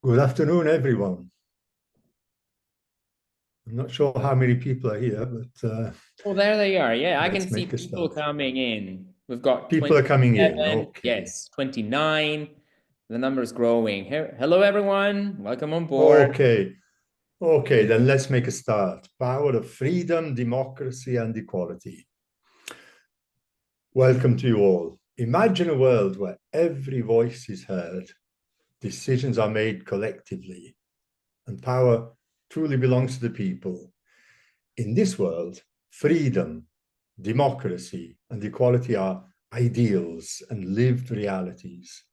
Good afternoon, everyone. I'm not sure how many people are here, but Well, there they are. Yeah, I can let's see make a people start. coming in. We've got People are coming in. 27, Okay. yes, 29. The number is growing. Hello, everyone. Welcome on board. Okay. Okay, then let's make a start. Power of freedom, democracy, and equality. Welcome to you all. Imagine a world where every voice is heard, decisions are made collectively, and power truly belongs to the people. In this world, freedom, democracy, and equality are ideals and lived realities.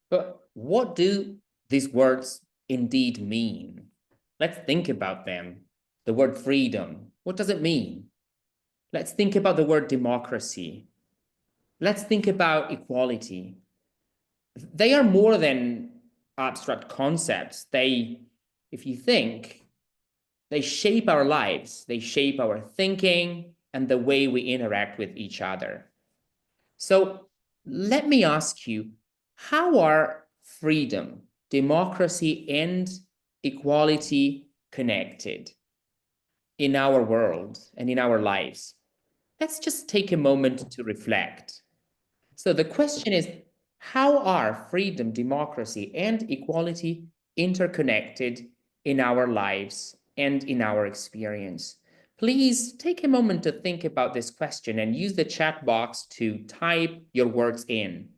But what do these words indeed mean? Let's think about them. The word freedom, what does it mean? Let's think about the word democracy. Let's think about equality. They are more than abstract concepts. If you think, they shape our lives, they shape our thinking and the way we interact with each other. So let me ask you, how are freedom, democracy, and equality connected in our world and in our lives? Let's just take a moment to reflect. So the question is, how are freedom, democracy, and equality interconnected in our lives and in our experience? Please take a moment to think about this question and use the chat box to type your words in.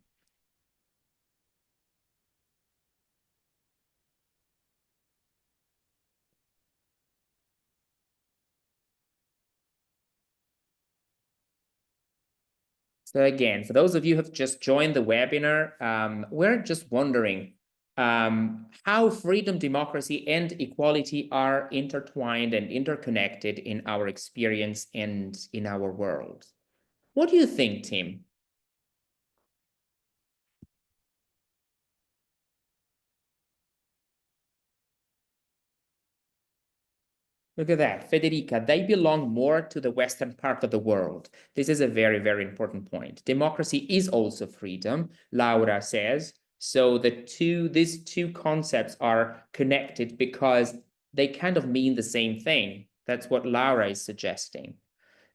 So again, for those of you who have just joined the webinar, we're just wondering how freedom, democracy, and equality are intertwined and interconnected in our experience and in our world. What do you think, Tim? Look at that, Federica, they belong more to the Western part of the world. This is a very, very important point. Democracy is also freedom, Laura says. So these two concepts are connected because they kind of mean the same thing. That's what Laura is suggesting.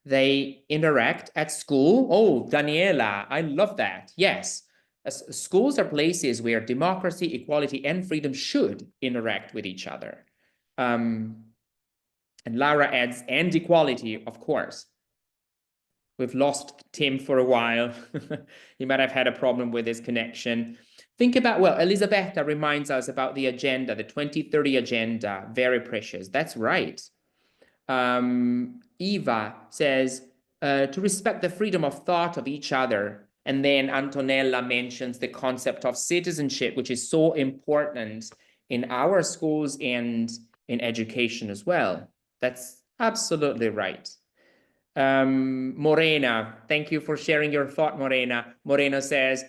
They interact at school. Oh, Daniela, I love that. Yes. Schools are places where democracy, equality, and freedom should interact with each other. And Laura adds, and equality, of course. We've lost Tim for a while. He might have had a problem with his connection. Think about, well, Elisabetta reminds us about the agenda, the 2030 agenda, very precious. That's right. Eva says, to respect the freedom of thought of each other. And then Antonella mentions the concept of citizenship, which is so important in our schools and in education as well. That's absolutely right. Morena, thank you for sharing your thought, Morena. Morena says,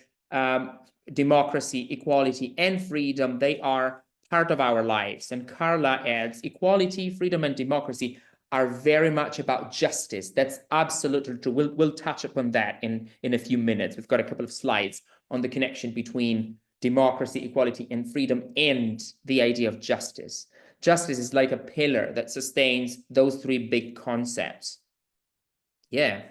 democracy, equality, and freedom, they are part of our lives. And Carla adds, equality, freedom, and democracy are very much about justice. That's absolutely true. We'll touch upon that in a few minutes. We've got a couple of slides on the connection between democracy, equality, and freedom and the idea of justice. Justice is like a pillar that sustains those three big concepts. Yeah.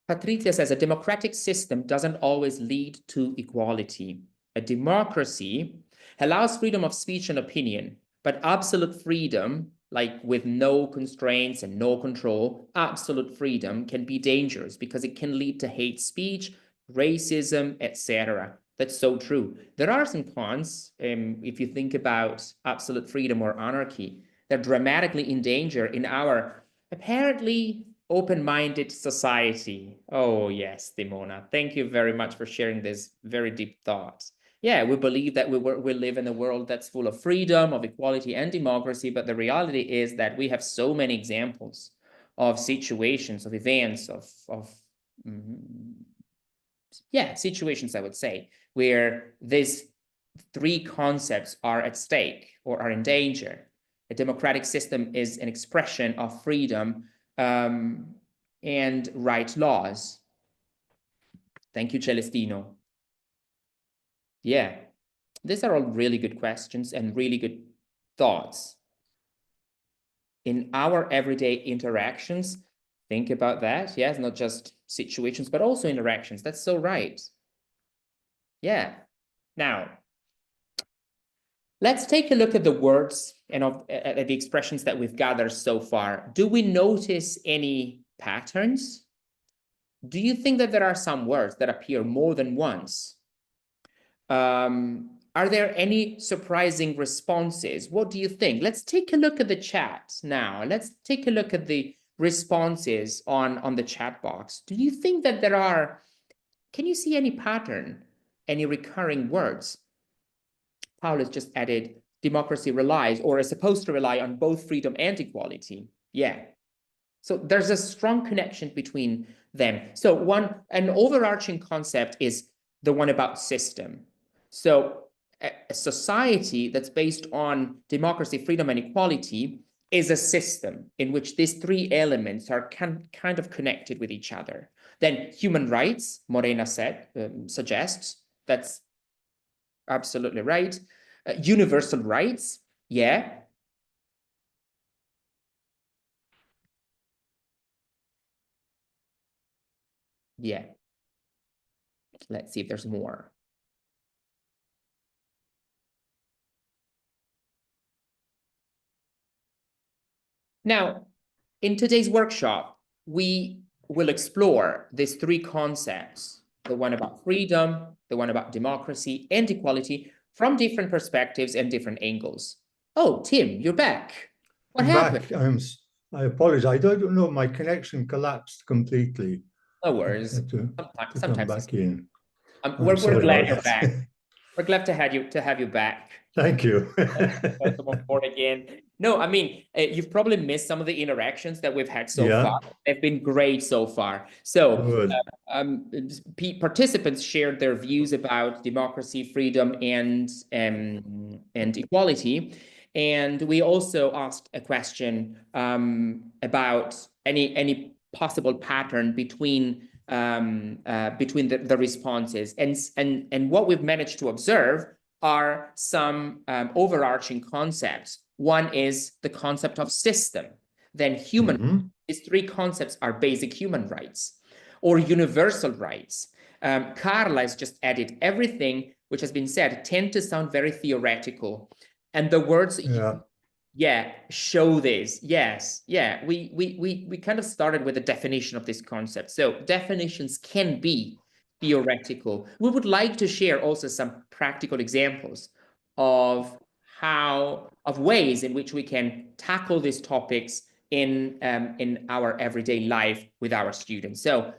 Patrizia says a democratic system doesn't always lead to equality. A democracy allows freedom of speech and opinion, but absolute freedom, like with no constraints and no control, absolute freedom can be dangerous because it can lead to hate speech, racism, etc. That's so true. There are some cons, if you think about absolute freedom or anarchy, they're dramatically in danger in our apparently open-minded society. Oh, yes, Dimona. Thank you very much for sharing this very deep thoughts. Yeah, we believe that we live in a world that's full of freedom, of equality, and democracy, but the reality is that we have so many examples of situations, of events, situations, I would say, where these three concepts are at stake or are in danger. A democratic system is an expression of freedom and right laws. Thank you, Celestino. Yeah, these are all really good questions and really good thoughts. In our everyday interactions, think about that. Yes, not just situations, but also interactions. That's so right. Yeah. Now, let's take a look at the words and at the expressions that we've gathered so far. Do we notice any patterns? Do you think that there are some words that appear more than once? Are there any surprising responses? What do you think? Let's take a look at the chat now. Let's take a look at the responses on the chat box. Do you think that there are, can you see any pattern, any recurring words? Paul has just added, democracy relies or is supposed to rely on both freedom and equality. Yeah. So there's a strong connection between them. So an overarching concept is the one about system. So a society that's based on democracy, freedom, and equality is a system in which these three elements are kind of connected with each other. Then human rights, Morena suggests, that's absolutely right. Universal rights, yeah. Yeah. Let's see if there's more. Now, in today's workshop, we will explore these three concepts, the one about freedom, the one about democracy and equality, from different perspectives and different angles. Oh, Tim, you're back. What happened? Back. I apologize. I don't know. My connection collapsed completely. No worries. I had to come Sometimes back in. we're Sorry glad about you're that. back. We're glad to have you back. Thank you. Welcome on board again. No, I mean, you've probably missed some of the interactions that we've had so Yeah. far. They've been great so far. So Good. participants shared their views about democracy, freedom, and equality. And we also asked a question about any possible pattern between the responses. And what we've managed to observe are some overarching concepts. One is the concept of system. Then human, these three concepts are basic human rights or universal rights. Carla has just added everything which has been said tend to sound very theoretical. And the words, yeah, show this. Yes, yeah, we kind of started with a definition of this concept. So definitions can be theoretical. We would like to share also some practical examples of ways in which we can tackle these topics in our everyday life with our students. So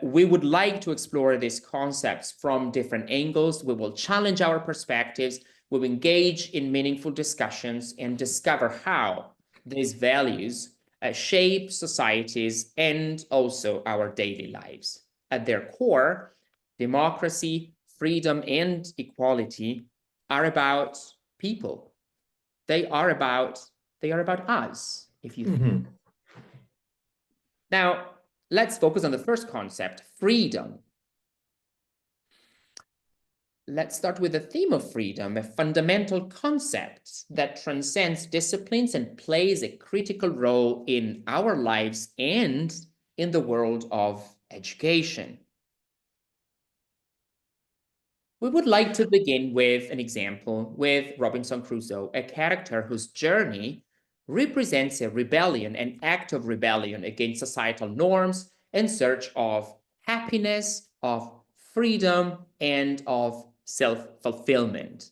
we would like to explore these concepts from different angles. We will challenge our perspectives. We will engage in meaningful discussions and discover how these values shape societies and also our daily lives. At their core, democracy, freedom, and equality are about people. They are about us, if you think. Now, let's focus on the first concept, freedom. Let's start with the theme of freedom, a fundamental concept that transcends disciplines and plays a critical role in our lives and in the world of education. We would like to begin with an example with Robinson Crusoe, a character whose journey represents a rebellion, an act of rebellion against societal norms in search of happiness, of freedom, and of self-fulfillment.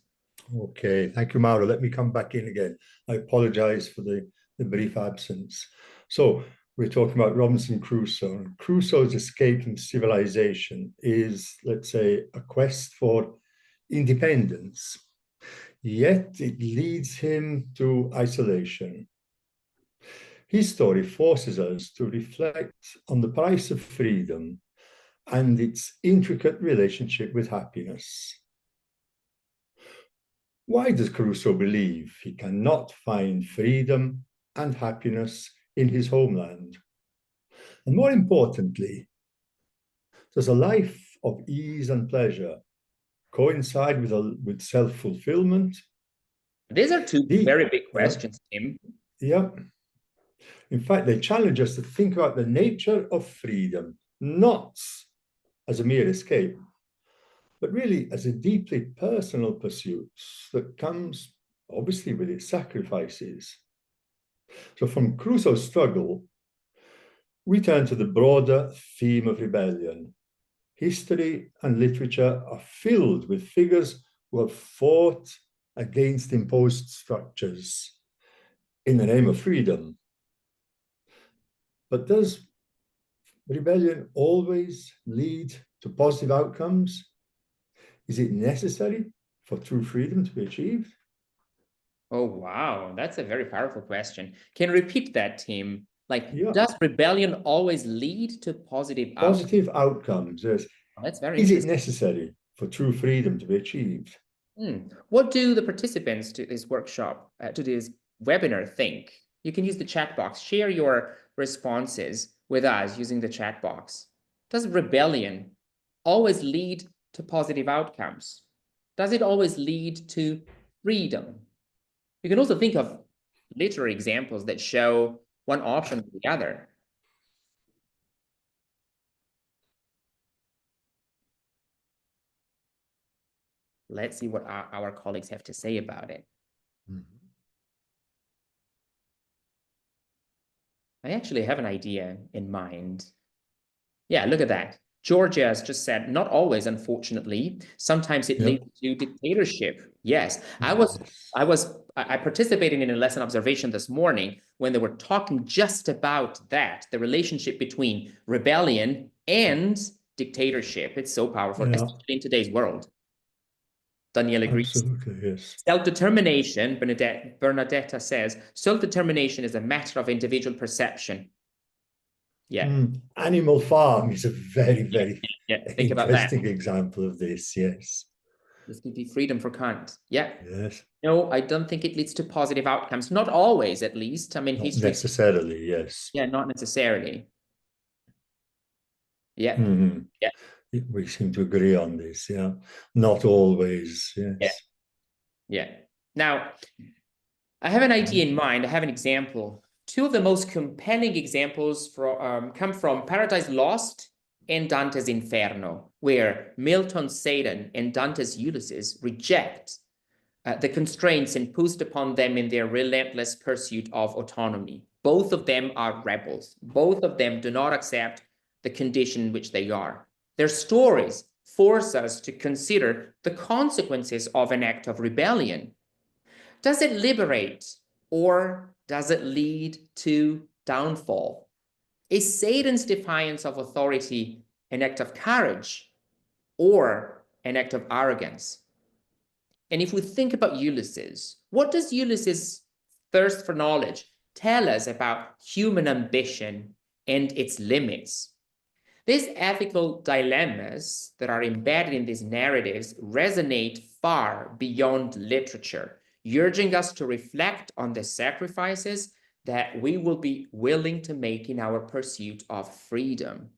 Okay, thank you, Mauro. Let me come back in again. I apologize for the brief absence. So we're talking about Robinson Crusoe. Crusoe's escape from civilization is, let's say, a quest for independence, yet it leads him to isolation. His story forces us to reflect on the price of freedom and its intricate relationship with happiness. Why does Crusoe believe he cannot find freedom and happiness in his homeland? And more importantly, does a life of ease and pleasure coincide with self-fulfillment? These are two very big questions, Tim. Yeah. In fact, they challenge us to think about the nature of freedom, not as a mere escape, but really as a deeply personal pursuit that comes obviously with its sacrifices. So from Crusoe's struggle, we turn to the broader theme of rebellion. History and literature are filled with figures who have fought against imposed structures in the name of freedom. But does rebellion always lead to positive outcomes? Is it necessary for true freedom to be achieved? Oh, wow. That's a very powerful question. Can you repeat that, Tim? Like, Yeah. does rebellion always lead to positive outcomes? Positive outcomes, yes. Oh, that's very Is it interesting. necessary for true freedom to be achieved? What do the participants to this workshop, to this webinar think? You can use the chat box. Share your responses with us using the chat box. Does rebellion always lead to positive outcomes? Does it always lead to freedom? You can also think of literary examples that show one option or the other. Let's see what our colleagues have to say about it. I actually have an idea in mind. Yeah, look at that. Georgia has just said, not always, unfortunately. Sometimes it leads to dictatorship. Yes, I participated in a lesson observation this morning when they were talking just about that, the relationship between rebellion and dictatorship. It's so powerful, especially in today's world. Danielle agrees. Absolutely, yes. Self-determination, Bernadetta says, self-determination is a matter of individual perception. Yeah. Animal Farm is a very, very Think interesting example of this, yes. This could be freedom for Kant. Yeah. Yes. No, I don't think it leads to positive outcomes. Not always, at least. I mean, Not history. necessarily, yes. Yeah, not necessarily. Yeah. Yeah. We seem to agree on this, yeah. Not always, yes. Yeah. Now, I have an idea in mind. I have an example. Two of the most compelling examples come from Paradise Lost and Dante's Inferno, where Milton's Satan and Dante's Ulysses reject the constraints imposed upon them in their relentless pursuit of autonomy. Both of them are rebels. Both of them do not accept the condition in which they are. Their stories force us to consider the consequences of an act of rebellion. Does it liberate or does it lead to downfall? Is Satan's defiance of authority an act of courage or an act of arrogance? And if we think about Ulysses, what does Ulysses' thirst for knowledge tell us about human ambition and its limits? These ethical dilemmas that are embedded in these narratives resonate far beyond literature, urging us to reflect on the sacrifices that we will be willing to make in our pursuit of freedom.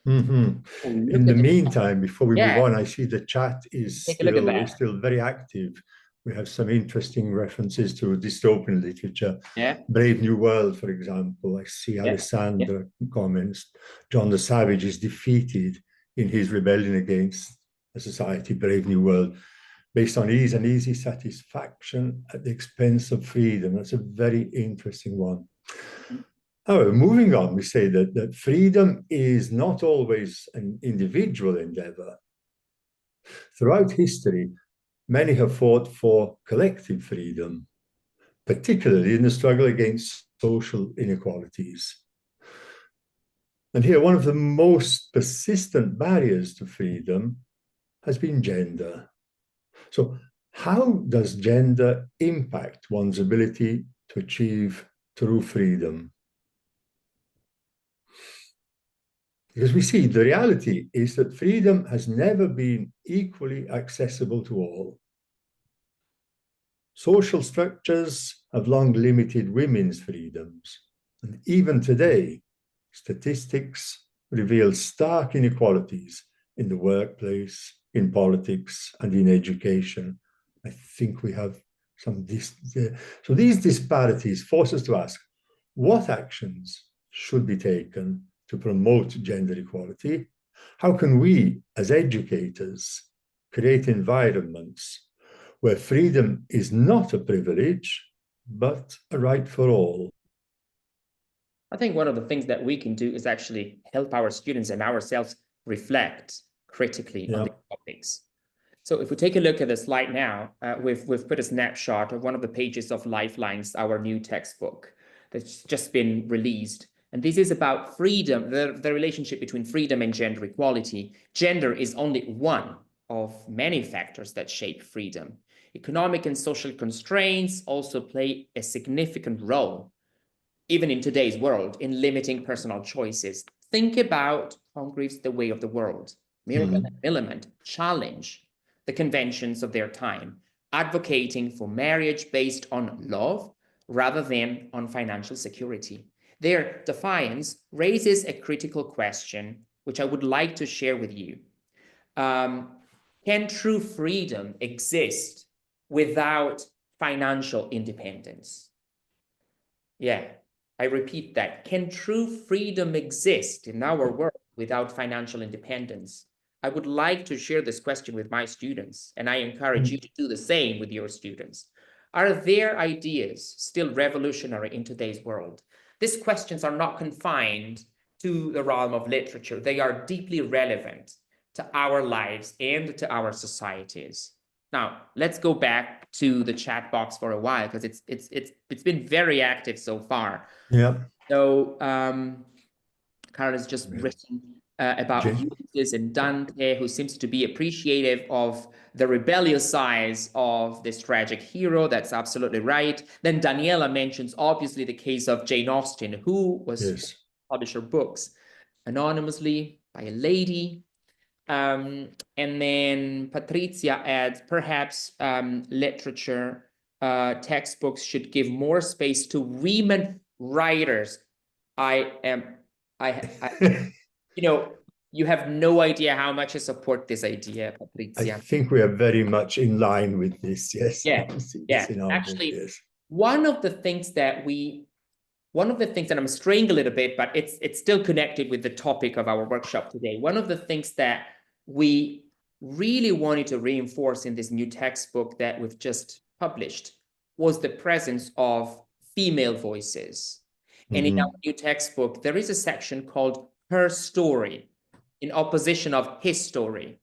In the meantime, before we move on, I see the chat is still very active. We have some interesting references to dystopian literature. Brave New World, for example. I see Alessandra comments. John the Savage is defeated in his rebellion against a society, Brave New World, based on ease and easy satisfaction at the expense of freedom. That's a very interesting one. However, moving on, we say that freedom is not always an individual endeavor. Throughout history, many have fought for collective freedom, particularly in the struggle against social inequalities. And here, one of the most persistent barriers to freedom has been gender. So, how does gender impact one's ability to achieve true freedom? Because we see the reality is that freedom has never been equally accessible to all. Social structures have long limited women's freedoms, and even today, statistics reveal stark inequalities in the workplace, in politics, and in education. I think we have some so these disparities force us to ask, what actions should be taken to promote gender equality? How can we, as educators, create environments where freedom is not a privilege, but a right for all? I think one of the things that we can do is actually help our students and ourselves reflect critically on these topics. So if we take a look at the slide now, we've put a snapshot of one of the pages of Lifelines, our new textbook that's just been released. And this is about freedom, the relationship between freedom and gender equality. Gender is only one of many factors that shape freedom. Economic and social constraints also play a significant role, even in today's world, in limiting personal choices. Think about Congreve's The Way of the World. Milgram and Millamant challenge the conventions of their time, advocating for marriage based on love rather than on financial security. Their defiance raises a critical question, which I would like to share with you. Can true freedom exist without financial independence? Yeah, I repeat that. Can true freedom exist in our world without financial independence? I would like to share this question with my students, and I encourage you to do the same with your students. Are their ideas still revolutionary in today's world? These questions are not confined to the realm of literature. They are deeply relevant to our lives and to our societies. Now, let's go back to the chat box for a while, because it's been very active so far. Yeah. So Carl has just written about Ulysses and Dante, who seems to be appreciative of the rebellious sides of this tragic hero. That's absolutely right. Then Daniela mentions, obviously, the case of Jane Austen, who was published her books anonymously by a lady. And then Patrizia adds, perhaps literature textbooks should give more space to women writers. You know, you have no idea how much I support this idea, Patrizia. I think we are very much in line with this. Yes. Yeah. Actually, book, yes. One of the things that I'm straying a little bit, but it's still connected with the topic of our workshop today. One of the things that we really wanted to reinforce in this new textbook that we've just published was the presence of female voices. And in our new textbook, there is a section called Her Story, in opposition of his story,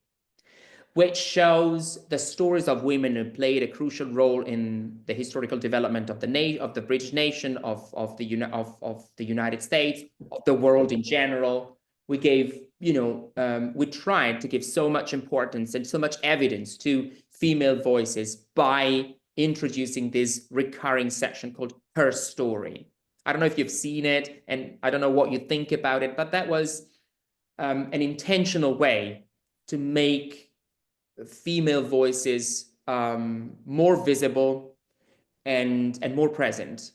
which shows the stories of women who played a crucial role in the historical development of the British nation, of the United States, of the world in general. We gave, we tried to give so much importance and so much evidence to female voices by introducing this recurring section called Her Story. I don't know if you've seen it, and I don't know what you think about it, but that was an intentional way to make female voices more visible and more present.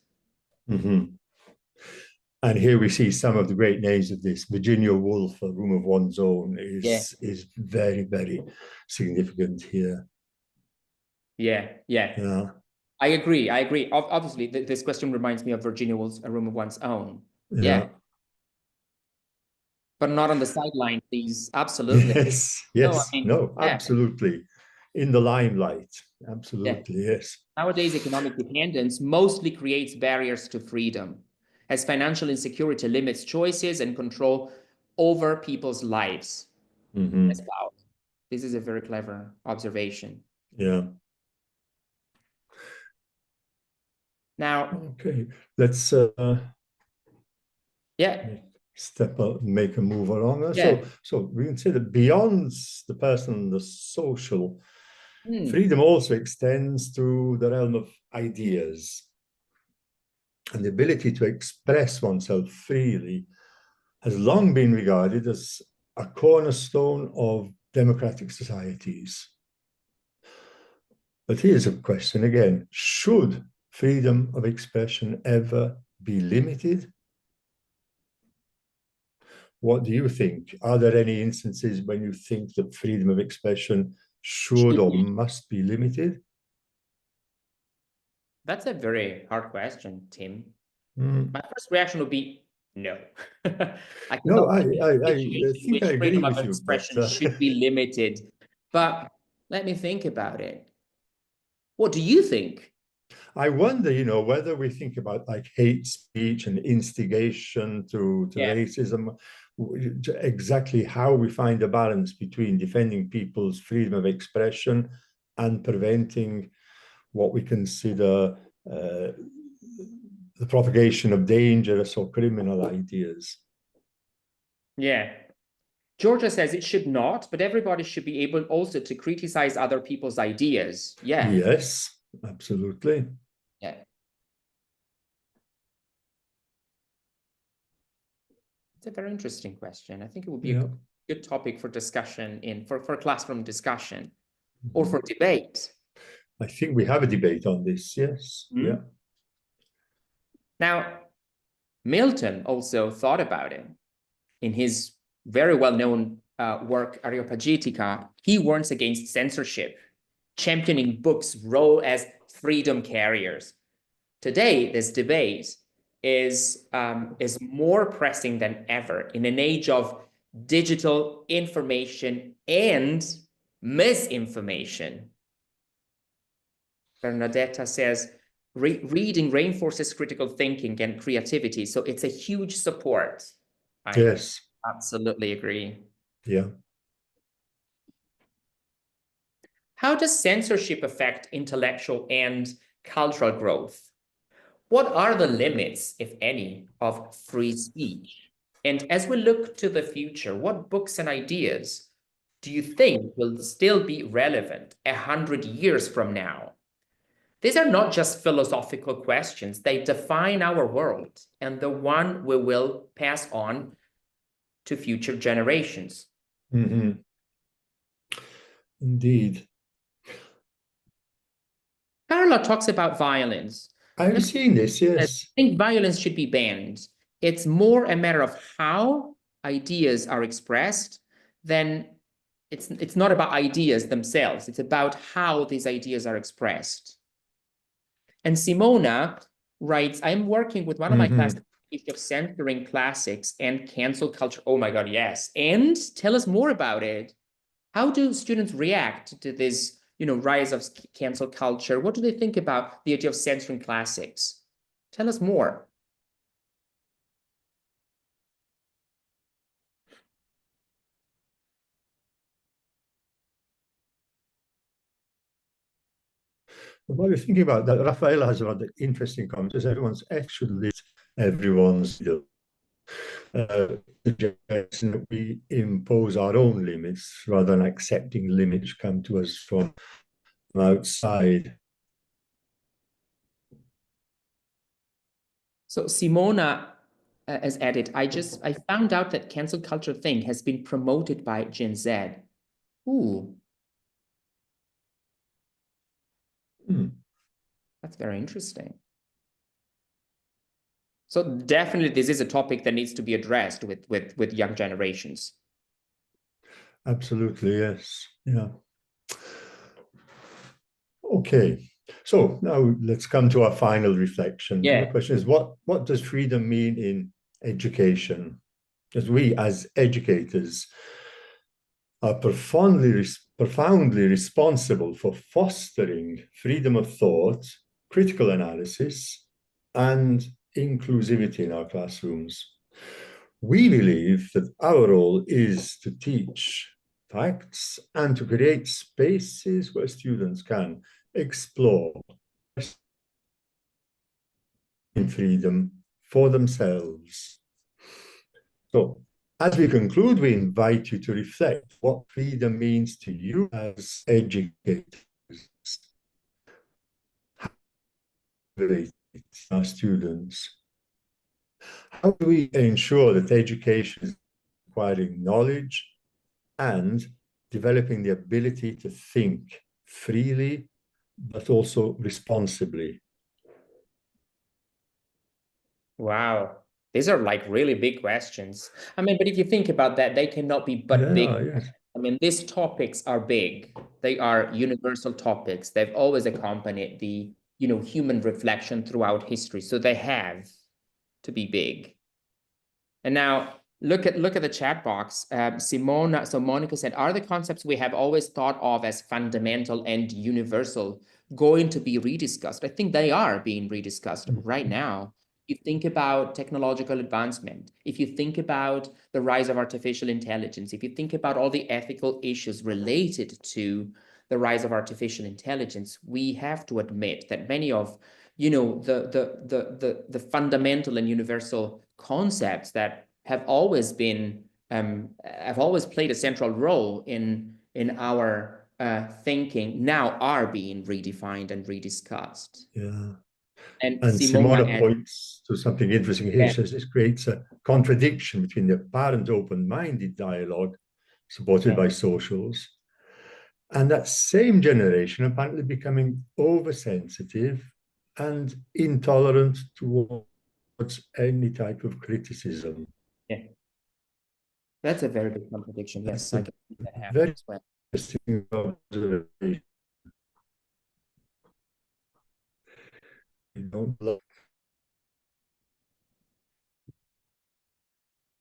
And here we see some of the great names of this. Virginia Woolf, A Room of One's Own, is very, very significant here. Yeah. I agree. Obviously, this question reminds me of Virginia Woolf's A Room of One's Own. Yeah. But not on the sideline, please. Absolutely. Absolutely. In the limelight. Absolutely, yes. Nowadays, economic dependence mostly creates barriers to freedom, as financial insecurity limits choices and control over people's lives. This is a very clever observation. Yeah. Now, okay, let's step up, make a move along. So we can say that beyond the personal and the social, freedom also extends to the realm of ideas. And the ability to express oneself freely has long been regarded as a cornerstone of democratic societies. But here's a question again. Should freedom of expression ever be limited? What do you think? Are there any instances when you think that freedom of expression should or must be limited? That's a very hard question, Tim. Mm. My first reaction would be no. I No, cannot think of a situation in think I which agree freedom of with you, but expression should be limited. But let me think about it. What do you think? I wonder, whether we think about like hate speech and instigation to Yeah. racism, exactly how we find a balance between defending people's freedom of expression and preventing what we consider the propagation of dangerous or criminal ideas. Yeah. Georgia says it should not, but everybody should be able also to criticize other people's ideas. Yeah. Yes, absolutely. Yeah. It's a very interesting question. I think it would be a good topic for discussion for classroom discussion or for debate. I think we have a debate on this, yes. Mm-hmm. Yeah. Now, Milton also thought about it in his very well-known work, Areopagitica. He warns against censorship, championing books' role as freedom carriers. Today, this debate is more pressing than ever in an age of digital information and misinformation. Bernadetta says, reading reinforces critical thinking and creativity, so it's a huge support. Yes. I absolutely agree. Yeah. How does censorship affect intellectual and cultural growth? What are the limits, if any, of free speech? And as we look to the future, what books and ideas do you think will still be relevant 100 years from now? These are not just philosophical questions. They define our world and the one we will pass on to future generations. Mm-hmm. Indeed. Carla talks about violence. I've seen this, yes. I think violence should be banned. It's more a matter of how ideas are expressed than it's not about ideas themselves. It's about how these ideas are expressed. And Simona writes, I'm working with one of my classes of censoring classics and cancel culture. Oh my God, yes. And tell us more about it. How do students react to this, rise of cancel culture? What do they think about the idea of censoring classics? Tell us more. While you're thinking about that, Rafaela has a rather interesting comment. Says everyone's actually everyone's suggesting that we impose our own limits rather than accepting limits come to us from outside. So Simona has added, I found out that cancel culture thing has been promoted by Gen Z. Ooh. That's very interesting. So definitely this is a topic that needs to be addressed with young generations. Absolutely, yes. Yeah. Okay. So now let's come to our final reflection. Yeah. The question is, what does freedom mean in education? As we, as educators, are profoundly responsible for fostering freedom of thought, critical analysis, and inclusivity in our classrooms. We believe that our role is to teach facts and to create spaces where students can explore in freedom for themselves. So, as we conclude, we invite you to reflect what freedom means to you as educators. Our students. How do we ensure that education is acquiring knowledge and developing the ability to think freely but also responsibly? Wow. These are like really big questions. I mean, but if you think about that, they cannot be but big. Yeah, yes. I mean, these topics are big. They are universal topics. They've always accompanied the, human reflection throughout history. So they have to be big. And now look at the chat box. So Monica said, are the concepts we have always thought of as fundamental and universal going to be rediscussed? I think they are being rediscussed right now. If you think about technological advancement, if you think about the rise of artificial intelligence, if you think about all the ethical issues related to the rise of artificial intelligence, we have to admit that many of the fundamental and universal concepts that have always been have always played a central role in our thinking now are being redefined and rediscussed. Yeah. And And Simona points to something interesting here. Says this creates a contradiction between the apparent open-minded dialogue supported by socials and that same generation apparently becoming oversensitive and intolerant towards any type of criticism. yeah, that's a very big contradiction. That's Yes, I a can see that happening very as well. interesting observation. You don't look.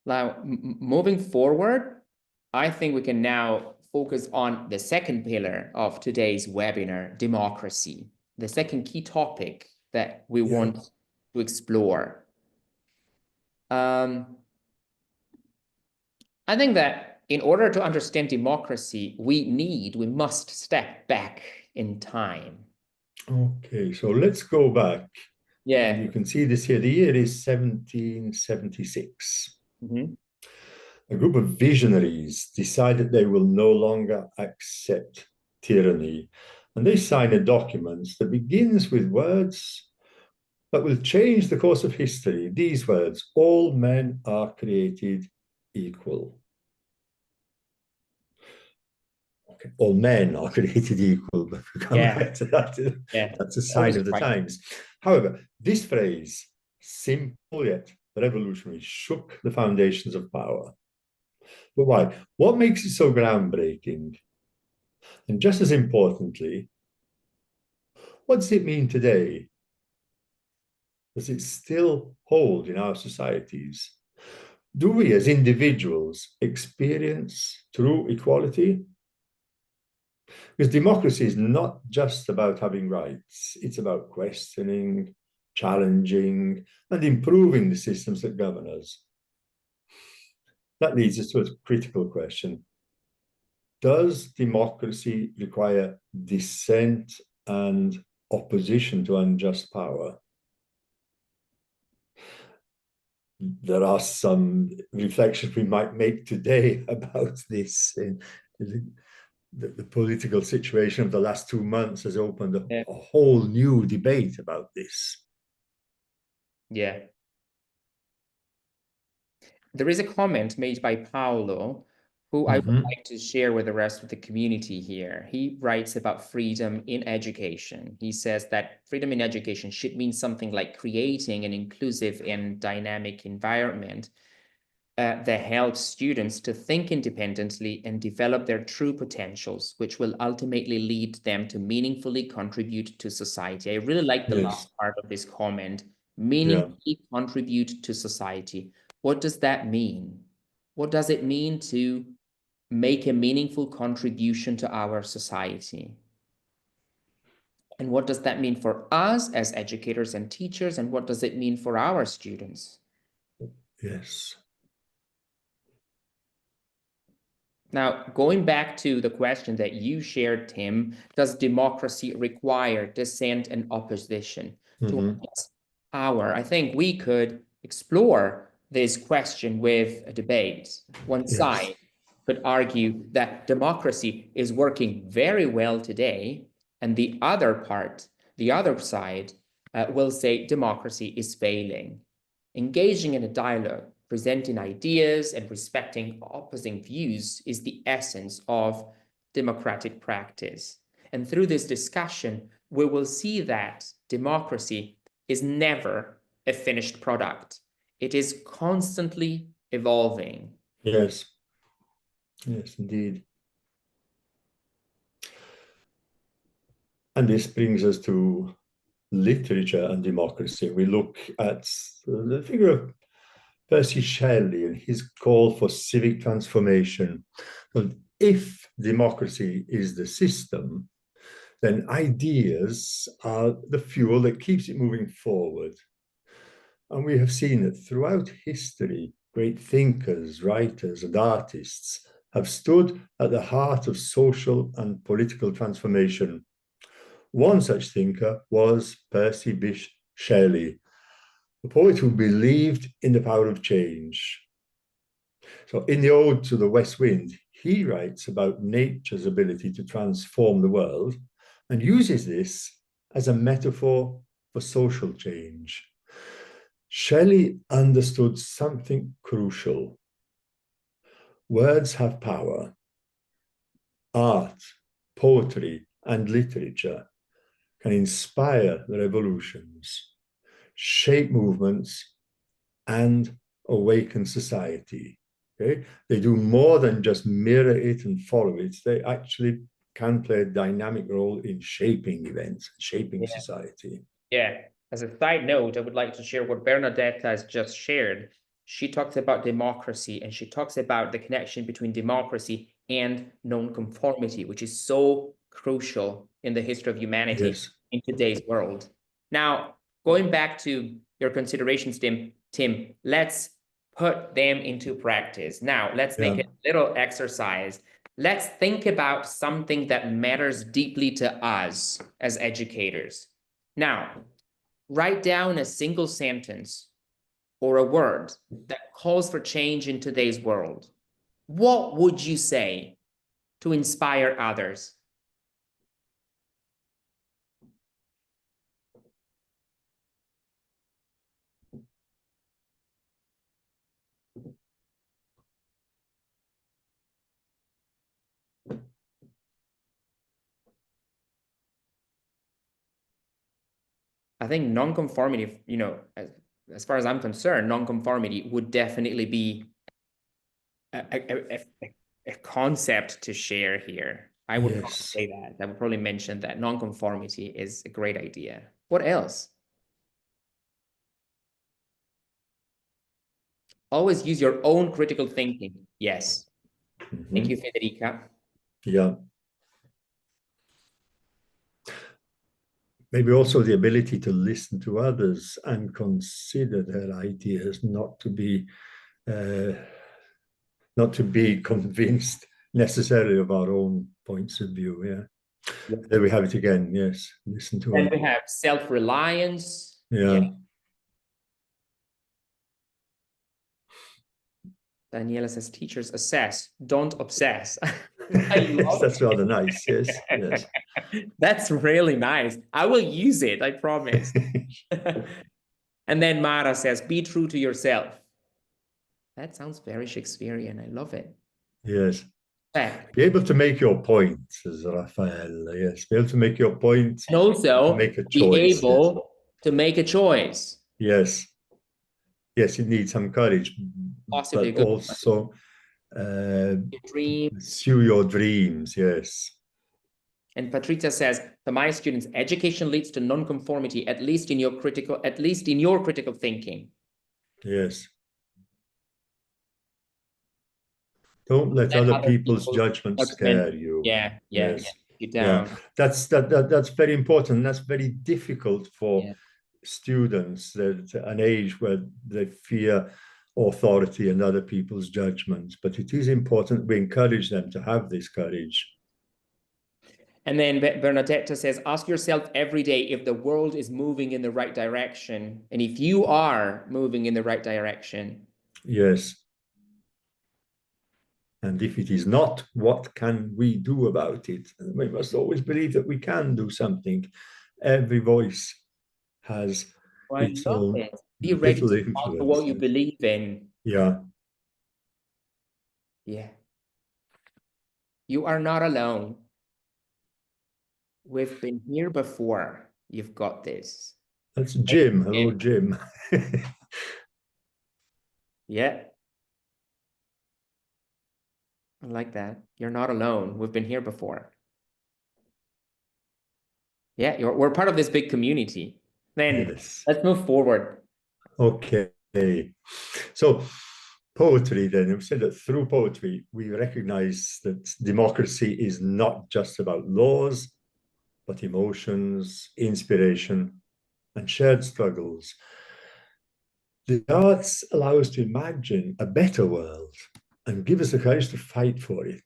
Now, moving forward, I think we can now focus on the second pillar of today's webinar, democracy, the second key topic that we want to explore. I think that in order to understand democracy, we must step back in time. Okay, so let's go back. Yeah. And you can see this here. The year is 1776. Mm-hmm. A group of visionaries decided they will no longer accept tyranny. And they sign a document that begins with words that will change the course of history. These words, all men are created equal. Okay, all men are created equal, but we come back to that. That's a sign of the times. However, this phrase, simple yet revolutionary, shook the foundations of power. But why? What makes it so groundbreaking? And just as importantly, what does it mean today? Does it still hold in our societies? Do we as individuals experience true equality? Because democracy is not just about having rights, it's about questioning, challenging, and improving the systems that govern us. That leads us to a critical question. Does democracy require dissent and opposition to unjust power? There are some reflections we might make today about this. The political situation of the last 2 months has opened a whole new debate about this. Yeah. There is a comment made by Paolo, who I would like to share with the rest of the community here. He writes about freedom in education. He says that freedom in education should mean something like creating an inclusive and dynamic environment that helps students to think independently and develop their true potentials, which will ultimately lead them to meaningfully contribute to society. I really like the last part of this comment, meaningfully contribute to society. What does that mean? What does it mean to make a meaningful contribution to our society? And what does that mean for us as educators and teachers? And what does it mean for our students? Yes. Now, going back to the question that you shared, Tim, does democracy require dissent and opposition to power? I think we could explore this question with a debate. One side could argue that democracy is working very well today, and the other side will say democracy is failing. Engaging in a dialogue, presenting ideas and respecting opposing views is the essence of democratic practice. And through this discussion, we will see that democracy is never a finished product. It is constantly evolving. Yes. Yes, indeed. And this brings us to literature and democracy. We look at the figure of Percy Shelley and his call for civic transformation. And if democracy is the system, then ideas are the fuel that keeps it moving forward. And we have seen that throughout history, great thinkers, writers, and artists have stood at the heart of social and political transformation. One such thinker was Percy Bysshe Shelley, a poet who believed in the power of change. So, in the Ode to the West Wind, he writes about nature's ability to transform the world and uses this as a metaphor for social change. Shelley understood something crucial. Words have power. Art, poetry, and literature can inspire the revolutions, shape movements, and awaken society. Okay? They do more than just mirror it and follow it. They actually can play a dynamic role in shaping events, shaping society. Yeah. As a side note, I would like to share what Bernadetta has just shared. She talks about democracy and she talks about the connection between democracy and nonconformity, which is so crucial in the history of humanity in today's world. Now, going back to your considerations, Tim, let's put them into practice. Now, let's make a little exercise. Let's think about something that matters deeply to us as educators. Now, write down a single sentence or a word that calls for change in today's world. What would you say to inspire others? I think nonconformity, you know, as far as I'm concerned, nonconformity would definitely be a concept to share here. I would probably say that. I would probably mention that nonconformity is a great idea. What else? Always use your own critical thinking. Yes. Thank you, Federica. Yeah. Maybe also the ability to listen to others and consider their ideas, not to be convinced necessarily of our own points of view. Yeah. There we have it again. Yes. Listen to others. Then we have self-reliance. Yeah. Daniela says teachers assess, don't obsess. That's rather nice. Yes. Yes. That's really nice. I will use it, I promise. And then Mara says, be true to yourself. That sounds very Shakespearean. I love it. Yes. Be able to make your point, says Raphael. Yes. Be able to make your point. And also make a choice. Be able to make a choice. Yes. Yes, you need some courage. Possibly but also pursue your dreams. Yes. And Patrizia says, to my students, education leads to nonconformity, at least in your critical thinking. Yes. Don't let other people's judgments scare you. Yes. Yeah. That's very important. That's very difficult for students at an age where they fear authority and other people's judgments. But it is important we encourage them to have this courage. And then Bernadetta says, ask yourself every day if the world is moving in the right direction and if you are moving in the right direction. Yes. And if it is not, what can we do about it? And we must always believe that we can do something. Every voice has its own Be ready to talk to what you believe in. Yeah. You are not alone. We've been here before. You've got this. That's Jim. Hello, Jim. Yeah. I like that. You're not alone. We've been here before. Yeah, we're part of this big community. Then Yes. let's move forward. Okay. So poetry, then, I've said that through poetry, we recognize that democracy is not just about laws, but emotions, inspiration, and shared struggles. The arts allow us to imagine a better world and give us the courage to fight for it.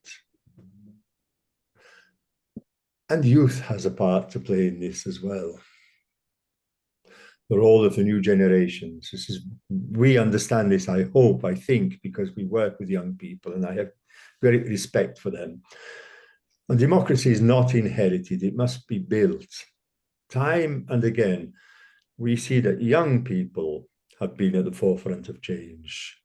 And youth has a part to play in this as well. The role of the new generations. We understand this, I hope, I think, because we work with young people and I have great respect for them. And democracy is not inherited, it must be built. Time and again, we see that young people have been at the forefront of change.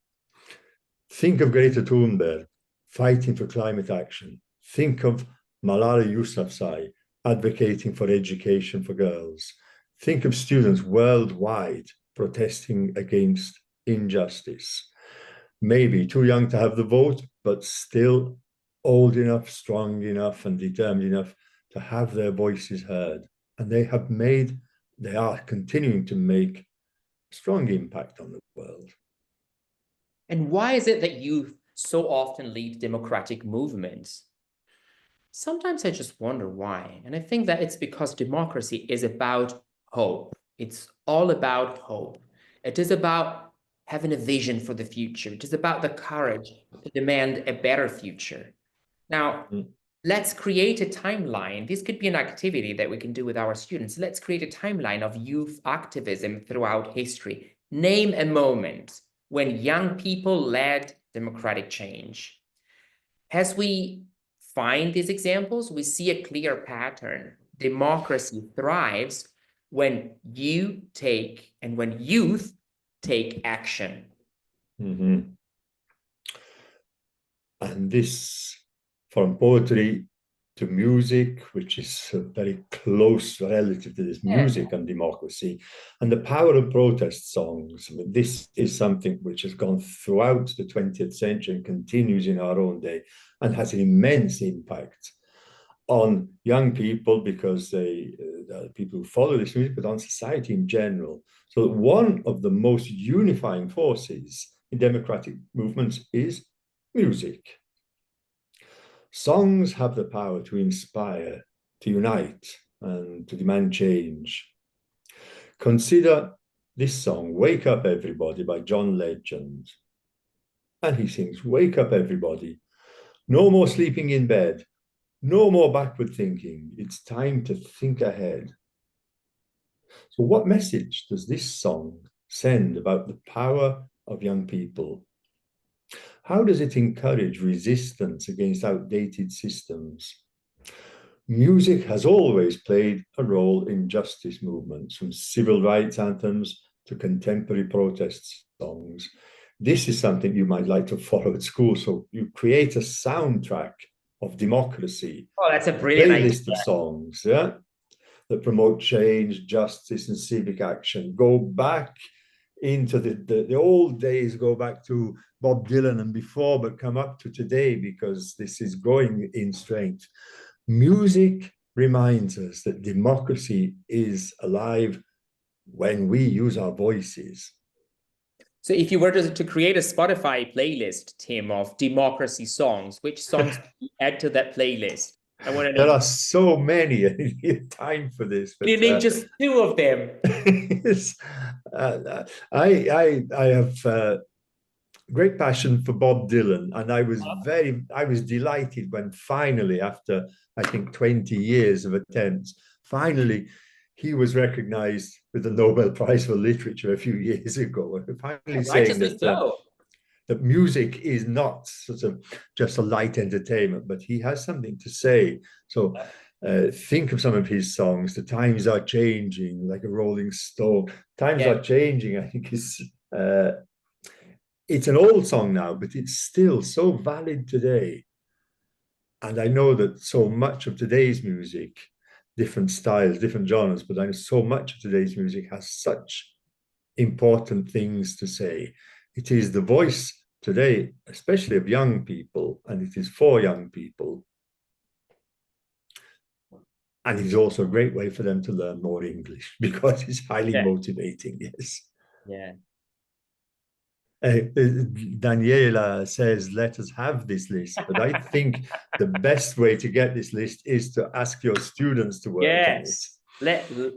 Think of Greta Thunberg fighting for climate action. Think of Malala Yousafzai advocating for education for girls. Think of students worldwide protesting against injustice. Maybe too young to have the vote, but still old enough, strong enough, and determined enough to have their voices heard. And they are continuing to make a strong impact on the world. And why is it that youth so often lead democratic movements? Sometimes I just wonder why. And I think that it's because democracy is about hope. It's all about hope. It is about having a vision for the future. It is about the courage to demand a better future. Now, let's create a timeline. This could be an activity that we can do with our students. Let's create a timeline of youth activism throughout history. Name a moment when young people led democratic change. As we find these examples, we see a clear pattern. Democracy thrives when you take and when youth take action. Mm-hmm. And this, from poetry to music, which is very close relative to this music and democracy, and the power of protest songs. I mean, this is something which has gone throughout the 20th century and continues in our own day and has an immense impact on young people because people who follow this music, but on society in general. So one of the most unifying forces in democratic movements is music. Songs have the power to inspire, to unite, and to demand change. Consider this song, Wake Up Everybody by John Legend. And he sings, Wake up everybody. No more sleeping in bed. No more backward thinking. It's time to think ahead. So what message does this song send about the power of young people? How does it encourage resistance against outdated systems? Music has always played a role in justice movements, from civil rights anthems to contemporary protest songs. This is something you might like to follow at school. So you create a soundtrack of democracy. Oh, that's a brilliant playlist of songs, yeah, that promote change, justice, and civic action. Go back into the old days, go back to Bob Dylan and before, but come up to today because this is growing in strength. Music reminds us that democracy is alive when we use our voices. So if you were to create a Spotify playlist, Tim, of democracy songs, which songs do you add to that playlist? I want to know. There are so many. I need time for this. But you name just two of them. Yes, I have great passion for Bob Dylan, and I was delighted when finally, after I think 20 years of attempts, finally he was recognized with the Nobel Prize for Literature a few years ago. Finally saying that music is not sort of just a light entertainment, but he has something to say. So think of some of his songs. The times are changing, like a Rolling Stone. Times are changing, I think is it's an old song now, but it's still so valid today. And I know that so much of today's music different styles, different genres, but I know so much of today's music has such important things to say. It is the voice today, especially of young people, and it is for young people. And it's also a great way for them to learn more English because it's highly motivating, yes. Yeah. Daniela says, let us have this list. But I think the best way to get this list is to ask your students to work on it.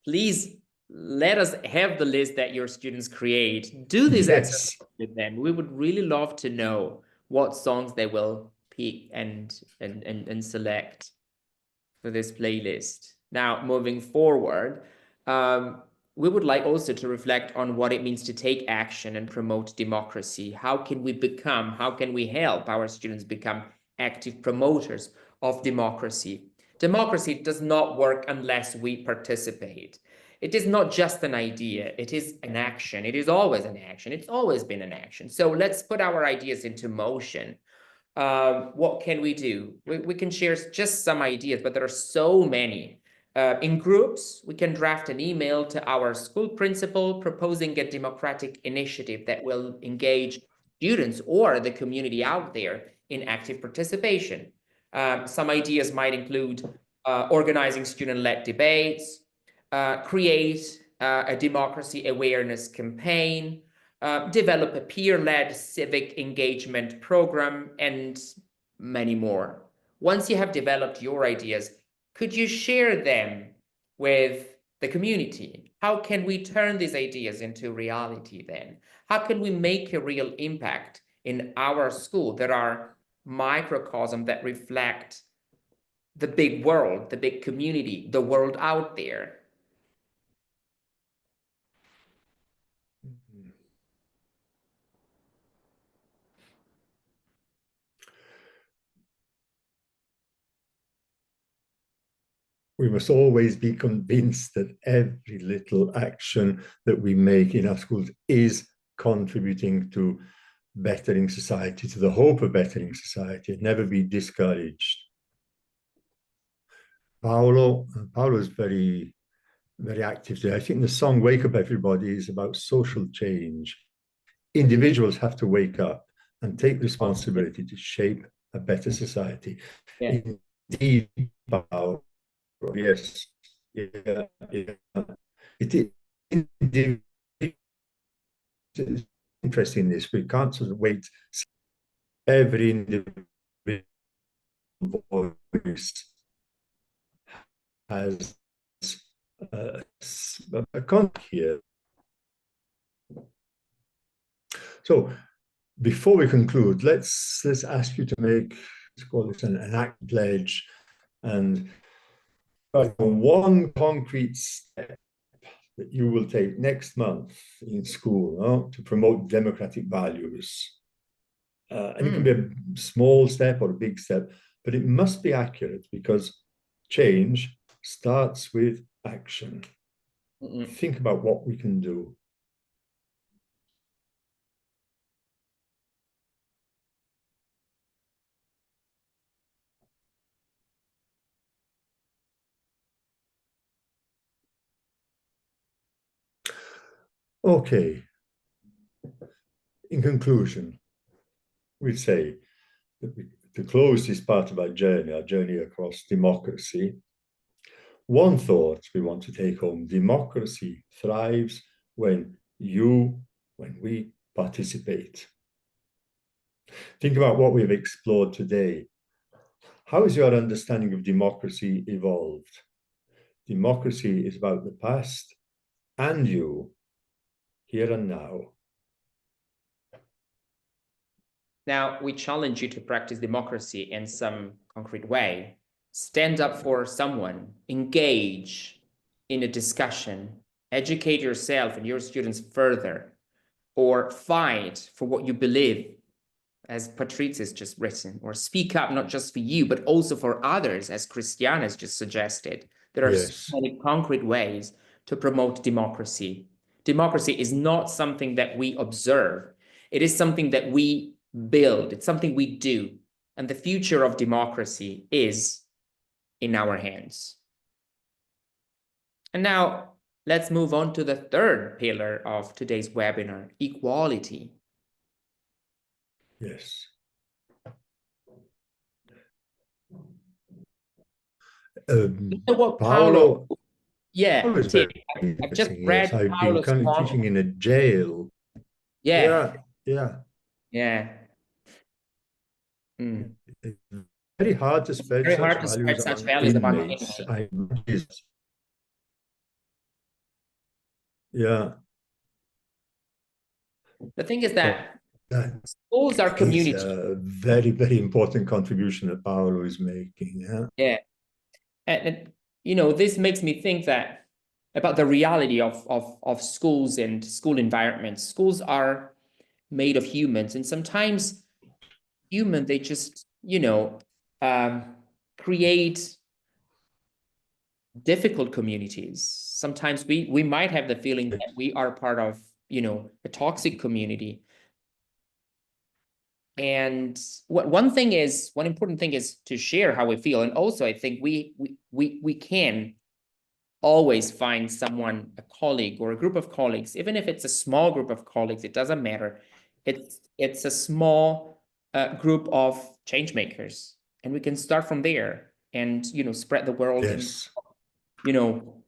Please let us have the list that your students create. Do this exercise with them. We would really love to know what songs they will pick and select for this playlist. Now, moving forward, we would like also to reflect on what it means to take action and promote democracy. How can we help our students become active promoters of democracy? Democracy does not work unless we participate. It is not just an idea, it is an action. It is always an action. It's always been an action. So let's put our ideas into motion. What can we do? We can share just some ideas, but there are so many. In groups, we can draft an email to our school principal proposing a democratic initiative that will engage students or the community out there in active participation. Some ideas might include organizing student-led debates, create a democracy awareness campaign, develop a peer-led civic engagement program, and many more. Once you have developed your ideas, could you share them with the community? How can we turn these ideas into reality then? How can we make a real impact in our school? There are microcosms that reflect the big world, the big community, the world out there. We must always be convinced that every little action that we make in our schools is contributing to bettering society, to the hope of bettering society, and never be discouraged. Paolo is very, very active there. I think the song Wake Up Everybody is about social change. Individuals have to wake up and take responsibility to shape a better society. Yeah. Indeed, Paolo, yes. Yeah. It is interesting this. We can't sort of wait. Every individual voice has a content here. So before we conclude, let's ask you to make, let's call this an act pledge, and one concrete step that you will take next month in school to promote democratic values. And it can be a small step or a big step, but it must be accurate because change starts with action. Think about what we can do. Okay. In conclusion, we'd say that to close this part of our journey across democracy, one thought we want to take home: democracy thrives when we participate. Think about what we've explored today. How has your understanding of democracy evolved? Democracy is about the past and you, here and now. Now, we challenge you to practice democracy in some concrete way. Stand up for someone, engage in a discussion, educate yourself and your students further, or fight for what you believe, as Patrice has just written, or speak up not just for you, but also for others, as Christiane has just suggested. There are so many concrete ways to promote democracy. Democracy is not something that we observe. It is something that we build. It's something we do. And the future of democracy is in our hands. And now let's move on to the third pillar of today's webinar, equality. Yes. What Paolo, yeah, is Tim, very I've just interesting. Yes, read I've been Paulo's currently comment. teaching in a jail. Yeah, Yeah. Mm. It's very hard to spread Very such hard to values spread such among values among inmates. inmates. Yeah. The thing is But that that schools are is community. a very, very important contribution that Paolo is making. Yeah. Yeah. And you know, this makes me think that about the reality of schools and school environments. Schools are made of humans, and sometimes they just, you know, create difficult communities. Sometimes we might have the feeling that we are part of, you know, a toxic community. And one important thing is to share how we feel. And also I think we can always find someone, a colleague or a group of colleagues, even if it's a small group of colleagues, it doesn't matter. It's a small group of change makers, and we can start from there and, you know, spread the word and, Yes. you know,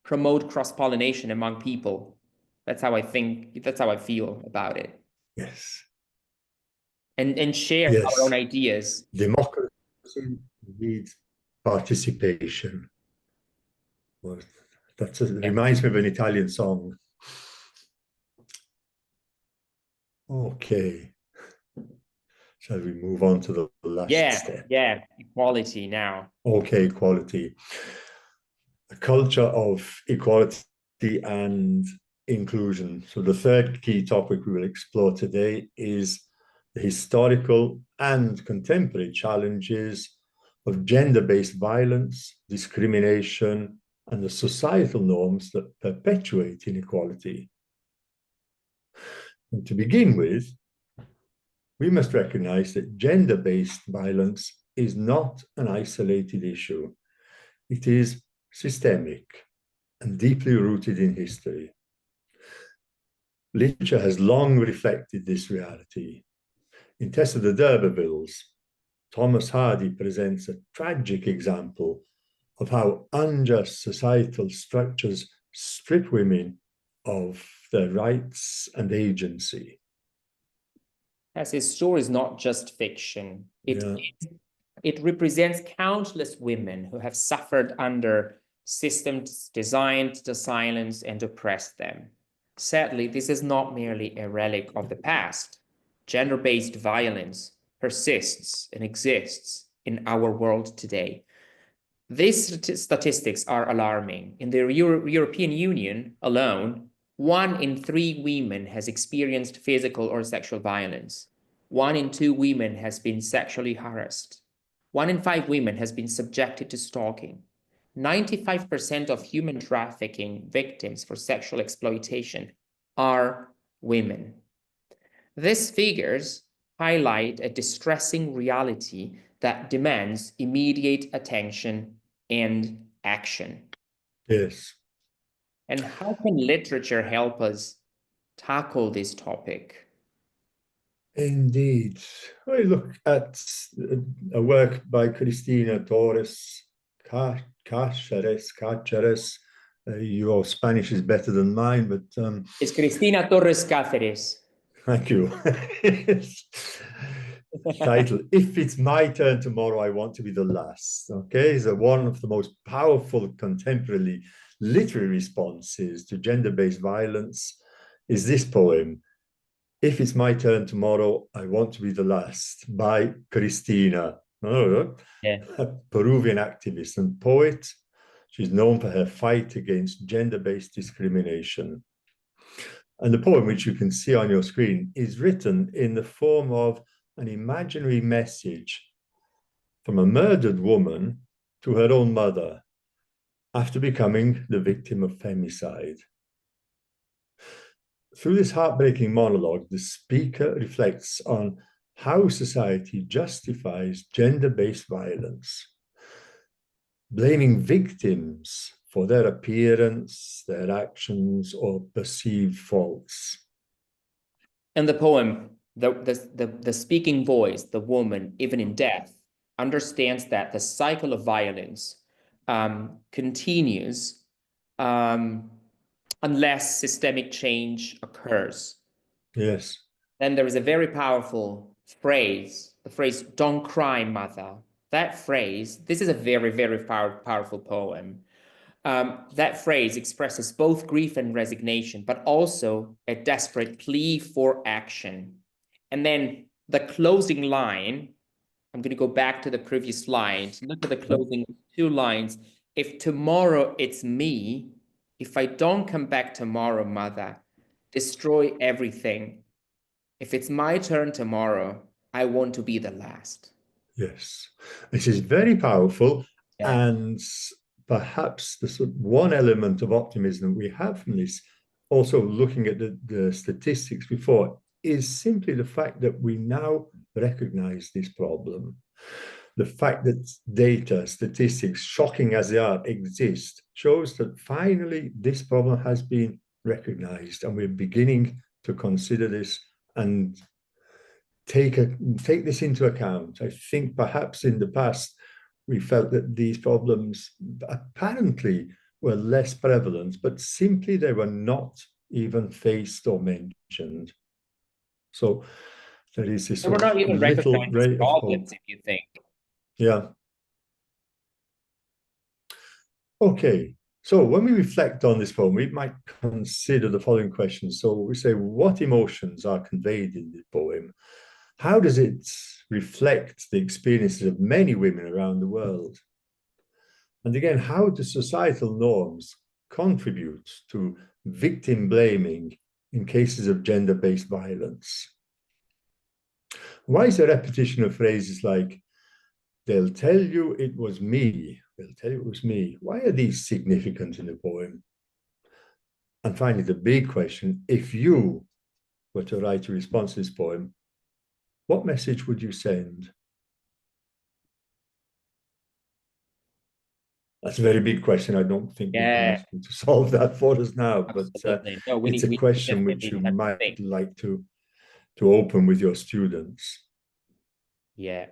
promote cross-pollination among people. That's how I think, that's how I feel about it. Yes. And share our own Yes. ideas. Democracy needs participation. Well, reminds me of an Italian song. Okay. Shall we move on to the last step? Yeah, equality now. Okay, equality. A culture of equality and inclusion. So the third key topic we will explore today is the historical and contemporary challenges of gender-based violence, discrimination, and the societal norms that perpetuate inequality. And to begin with, we must recognize that gender-based violence is not an isolated issue. It is systemic and deeply rooted in history. Literature has long reflected this reality. In Tess of the D'Urbervilles, Thomas Hardy presents a tragic example of how unjust societal structures strip women of their rights and agency. As his story is not just fiction. Yeah. It represents countless women who have suffered under systems designed to silence and oppress them. Sadly, this is not merely a relic of the past. Gender-based violence persists and exists in our world today. These statistics are alarming. In the European Union alone, 1 in 3 women has experienced physical or sexual violence. 1 in 2 women has been sexually harassed. 1 in 5 women has been subjected to stalking. 95% of human trafficking victims for sexual exploitation are women. These figures highlight a distressing reality that demands immediate attention and action. Yes. And how can literature help us tackle this topic? Indeed. I look at a work by Cristina Torres Cáceres. Your Spanish is better than mine, but It's Cristina Torres Cáceres. thank you. Title, If It's My Turn Tomorrow, I Want to Be the Last. Okay, so one of the most powerful contemporary literary responses to gender-based violence is this poem, If It's My Turn Tomorrow, I Want to Be the Last, by Cristina, a Peruvian activist and poet. She's known for her fight against gender-based discrimination. And the poem, which you can see on your screen, is written in the form of an imaginary message from a murdered woman to her own mother after becoming the victim of femicide. Through this heartbreaking monologue, the speaker reflects on how society justifies gender-based violence, blaming victims for their appearance, their actions, or perceived faults. In the poem, the speaking voice, the woman, even in death, understands that the cycle of violence continues unless systemic change occurs. Yes. Then there is a very powerful phrase, the phrase, "Don't cry, mother." That phrase, this is a very, very powerful poem. That phrase expresses both grief and resignation, but also a desperate plea for action. And then the closing line, I'm going to go back to the previous slide. Look at the closing two lines. "If tomorrow it's me, if I don't come back tomorrow, mother, destroy everything. If it's my turn tomorrow, I want to be the last." Yes. This is very powerful. Yeah. And perhaps the one element of optimism we have from this, also looking at the statistics before, is simply the fact that we now recognize this problem. The fact that data, statistics, shocking as they are, exist, shows that finally this problem has been recognized, and we're beginning to consider this and take this into account. I think perhaps in the past we felt that these problems apparently were less prevalent, but simply they were not even faced or mentioned. So there is this They were not even little recognized as ray of hope. problems, if you think. Yeah. Okay. So when we reflect on this poem, we might consider the following questions. So we say, what emotions are conveyed in the poem? How does it reflect the experiences of many women around the world? And again, how do societal norms contribute to victim blaming in cases of gender-based violence? Why is the repetition of phrases like, "They'll tell you it was me, they'll tell you it was me"? Why are these significant in the poem? And finally, the big question, if you were to write a response to this poem, what message would you send? That's a very big question. I don't think we can ask you to solve that for us now, but No, it's a we question which definitely you have to might think. like to open with your students. Yeah.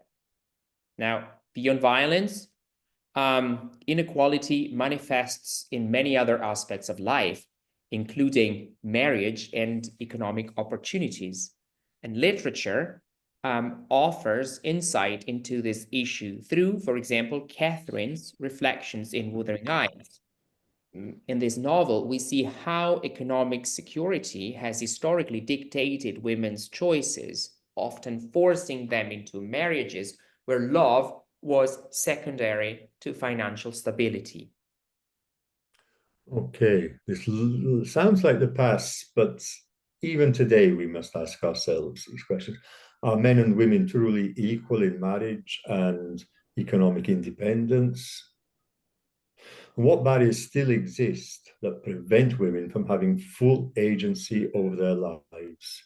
Now, beyond violence, inequality manifests in many other aspects of life, including marriage and economic opportunities. And literature offers insight into this issue through, for example, Catherine's reflections in Wuthering Heights. In this novel, we see how economic security has historically dictated women's choices, often forcing them into marriages where love was secondary to financial stability. Okay, this sounds like the past, but even today we must ask ourselves these questions. Are men and women truly equal in marriage and economic independence? And what barriers still exist that prevent women from having full agency over their lives?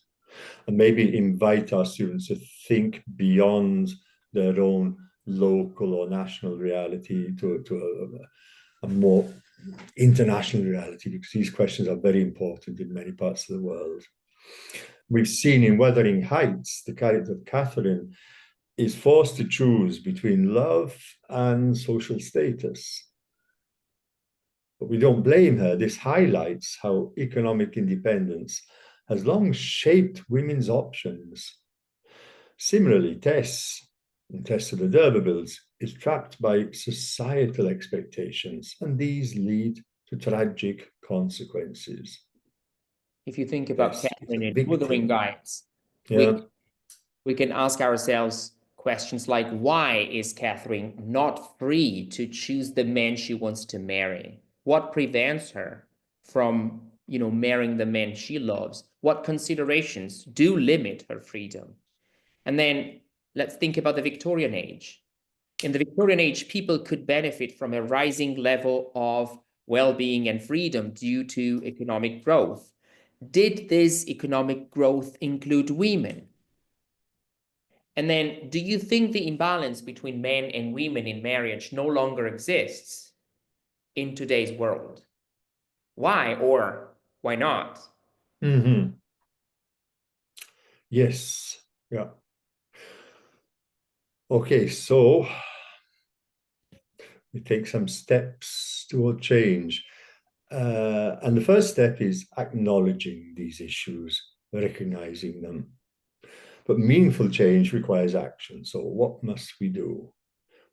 And maybe invite our students to think beyond their own local or national reality to a more international reality, because these questions are very important in many parts of the world. We've seen in Wuthering Heights, the character of Catherine is forced to choose between love and social status. But we don't blame her. This highlights how economic independence has long shaped women's options. Similarly, Tess, in Tess of the D'Urbervilles, is trapped by societal expectations, and these lead to tragic consequences. If you think about Tess is a Catherine in Wuthering victim. Heights, Yeah. we can ask ourselves questions like, why is Catherine not free to choose the man she wants to marry? What prevents her from, marrying the man she loves? What considerations do limit her freedom? And then let's think about the Victorian age. In the Victorian age, people could benefit from a rising level of well-being and freedom due to economic growth. Did this economic growth include women? And then, do you think the imbalance between men and women in marriage no longer exists? in today's world? Why or why not? Mm-hmm. Yes. Yeah. Okay, so we take some steps toward change. And the first step is acknowledging these issues, recognizing them. But meaningful change requires action. So, what must we do?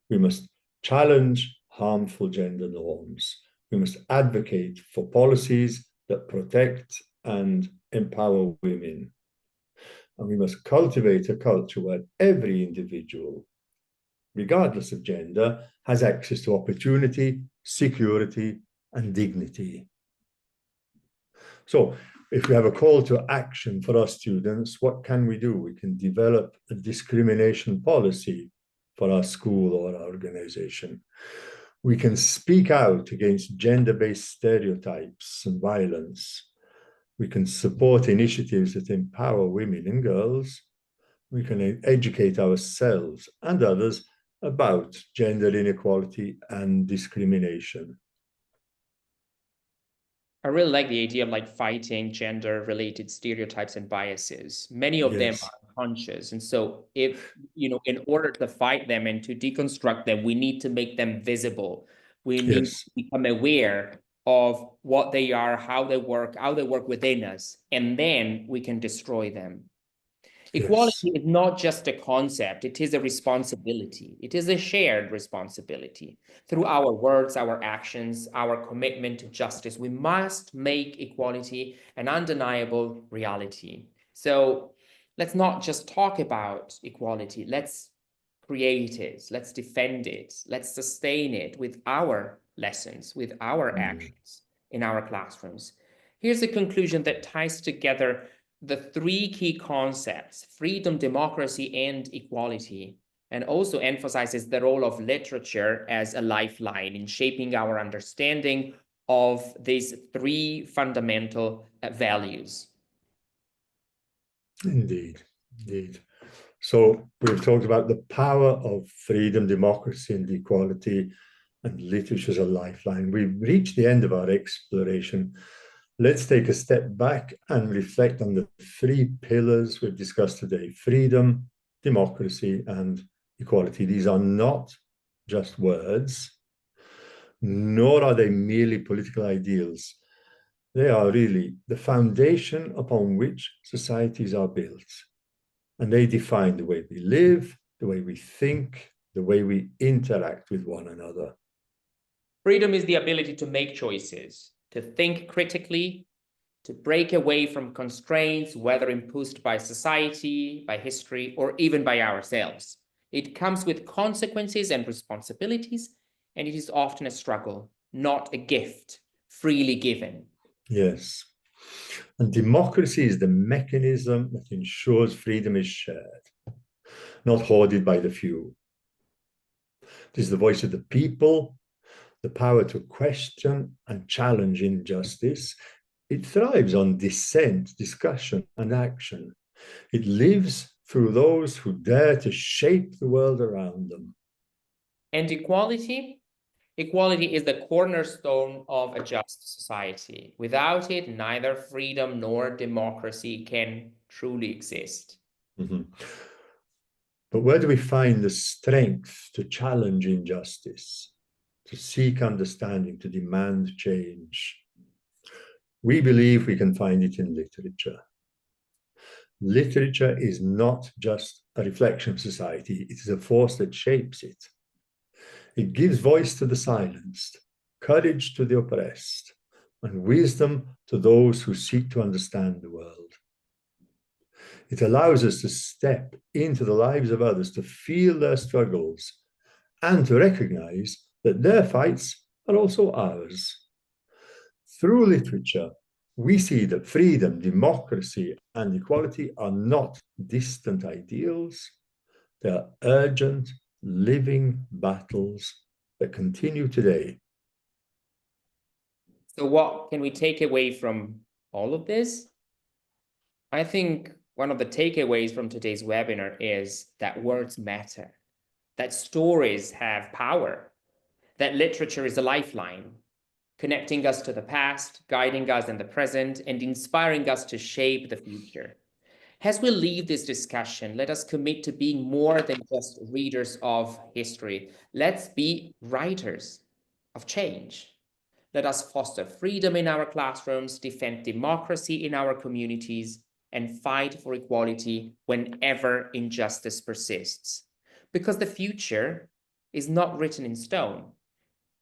We must challenge harmful gender norms. We must advocate for policies that protect and empower women. And we must cultivate a culture where every individual, regardless of gender, has access to opportunity, security, and dignity. So, if we have a call to action for our students, what can we do? We can develop a discrimination policy for our school or our organization. We can speak out against gender-based stereotypes and violence. We can support initiatives that empower women and girls. We can educate ourselves and others about gender inequality and discrimination. I really like the idea of like fighting gender-related stereotypes and biases. Many of them Yes. are unconscious. And so if, in order to fight them and to deconstruct them, we need to make them visible. We need Yes. to become aware of what they are, how they work within us, and then we can destroy them. Equality is not just a concept, it is a responsibility. It is a shared responsibility. Through our words, our actions, our commitment to justice, we must make equality an undeniable reality. So let's not just talk about equality, let's create it, let's defend it, let's sustain it with our lessons, with our actions in our classrooms. Here's a conclusion that ties together the three key concepts: freedom, democracy, and equality, and also emphasizes the role of literature as a lifeline in shaping our understanding of these three fundamental values. Indeed, indeed. So we've talked about the power of freedom, democracy, and equality, and literature as a lifeline. We've reached the end of our exploration. Let's take a step back and reflect on the three pillars we've discussed today: freedom, democracy, and equality. These are not just words, nor are they merely political ideals. They are really the foundation upon which societies are built. And they define the way we live, the way we think, the way we interact with one another. Freedom is the ability to make choices, to think critically, to break away from constraints, whether imposed by society, by history, or even by ourselves. It comes with consequences and responsibilities, and it is often a struggle, not a gift freely given. Yes. And democracy is the mechanism that ensures freedom is shared, not hoarded by the few. It is the voice of the people, the power to question and challenge injustice. It thrives on dissent, discussion, and action. It lives through those who dare to shape the world around them. And equality? Equality is the cornerstone of a just society. Without it, neither freedom nor democracy can truly exist. Mm-hmm. But where do we find the strength to challenge injustice, to seek understanding, to demand change? We believe we can find it in literature. Literature is not just a reflection of society, it is a force that shapes it. It gives voice to the silenced, courage to the oppressed, and wisdom to those who seek to understand the world. It allows us to step into the lives of others, to feel their struggles, and to recognize that their fights are also ours. Through literature, we see that freedom, democracy, and equality are not distant ideals. They are urgent, living battles that continue today. So what can we take away from all of this? I think one of the takeaways from today's webinar is that words matter, that stories have power, that literature is a lifeline, connecting us to the past, guiding us in the present, and inspiring us to shape the future. As we leave this discussion, let us commit to being more than just readers of history. Let's be writers of change. Let us foster freedom in our classrooms, defend democracy in our communities, and fight for equality whenever injustice persists. Because the future is not written in stone.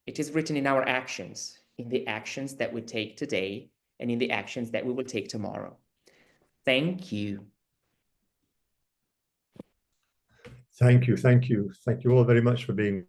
It is written in our actions, in the actions that we take today, and in the actions that we will take tomorrow. Thank you. Thank you. Thank you. Thank you all very much for being